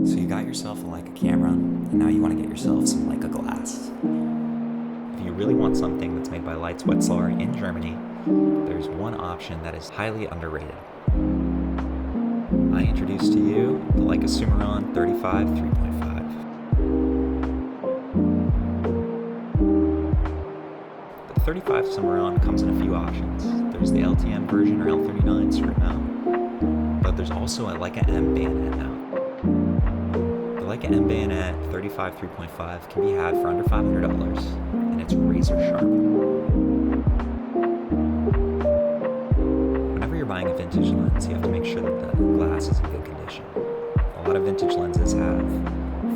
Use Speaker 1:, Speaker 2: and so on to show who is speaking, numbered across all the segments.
Speaker 1: So you got yourself a Leica camera, and now you want to get yourself some Leica glass. If you really want something that's made by Leitz Wetzlar in Germany, there's one option that is highly underrated. I introduce to you the Leica Summaron 35 3.5. The 35 Summaron comes in a few options. There's the LTM version or L39 screw mount, but there's also a Leica M bayonet mount. The Leica M bayonet 35 3.5 can be had for under $500, and it's razor sharp. Whenever you're buying a vintage lens, you have to make sure that the glass is in good condition. A lot of vintage lenses have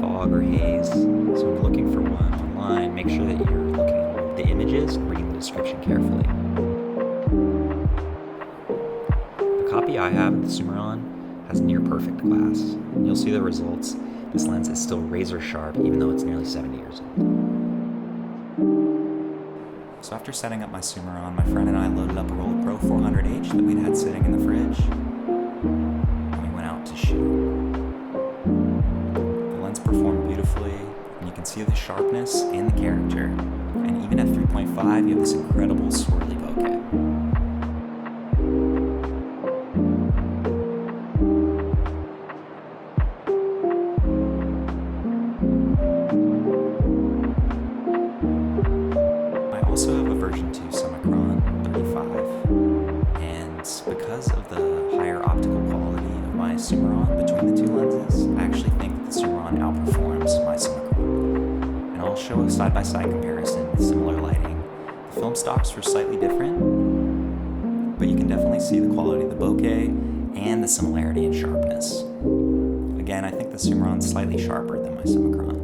Speaker 1: fog or haze, so when you're looking for one online, make sure that you're looking at the images and reading the description carefully. The copy I have of the Summaron has near perfect glass, and you'll see the results. This lens is still razor sharp even though it's nearly 70 years old. So after setting up my Summaron, my friend and I loaded up a roll of Pro 400H that we'd had sitting in the fridge, and we went out to shoot. The lens performed beautifully, and you can see the sharpness and the character, and even at 3.5 you have this incredible swirly bokeh. I also have a version 2 Summicron 35, and because of the higher optical quality of my Summaron between the two lenses, I actually think that the Summaron outperforms my Summicron. And I'll show a side-by-side comparison with similar lighting. The film stocks were slightly different, but you can definitely see the quality of the bokeh and the similarity in sharpness. Again, I think the Summaron's slightly sharper than my Summicron.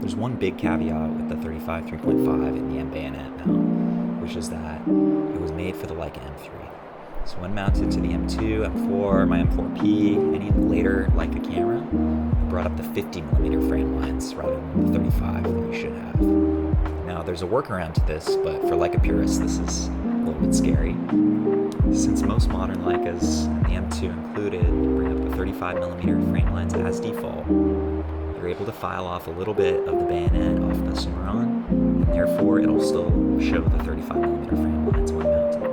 Speaker 1: There's one big caveat with the 35 3.5 and the M bayonet mount, which is that it was made for the Leica M3. So when mounted to the M2, M4, my M4P, and even later Leica camera, it brought up the 50mm frame lines rather than the 35 that you should have. Now there's a workaround to this, but for Leica purists this is a little bit scary. Since most modern Leicas, and the M2 included, bring up the 35mm frame lines as default, you're able to file off a little bit of the bayonet off the Summaron, and therefore it'll still show the 35mm frame lines when mounted.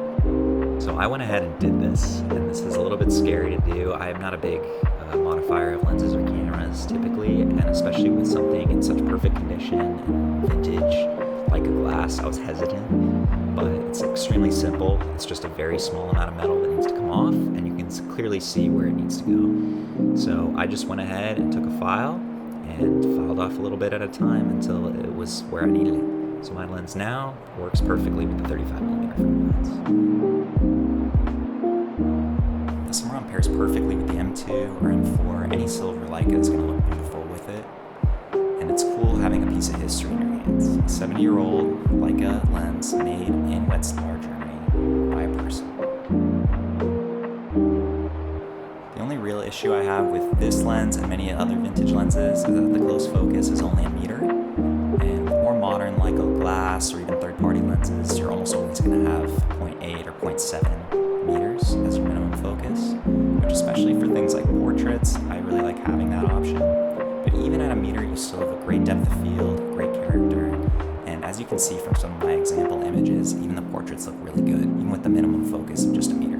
Speaker 1: So I went ahead and did this, and this is a little bit scary to do. I am not a big modifier of lenses or cameras typically, and especially with something in such perfect condition and vintage like a glass, I was hesitant, but it's extremely simple. It's just a very small amount of metal that needs to come off, and you can clearly see where it needs to go. So I just went ahead and took a file and filed off a little bit at a time until it was where I needed it. So my lens now works perfectly with the 35mm frame lens. The Summaron pairs perfectly with the M2 or M4. Any silver Leica is going to look beautiful with it. And it's cool having a piece of history in your hands. A 70-year-old Leica lens made in Wetzlar, Germany by a person. The only real issue I have with this lens and many other vintage lenses is that the close focus is only a meter. And with more modern Leica glass or even third-party lenses, you're almost always going to have 0.8 or 0.7 meters as your minimum focus, which especially for things like portraits, I really like having that option. But even at a meter, you still have a great depth of field, great character, and as you can see from some of my example images, even the portraits look really good, even with the minimum focus of just a meter.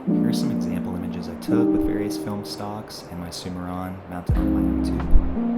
Speaker 1: Here are some example images I took with various film stocks and my Summaron mounted on my M2.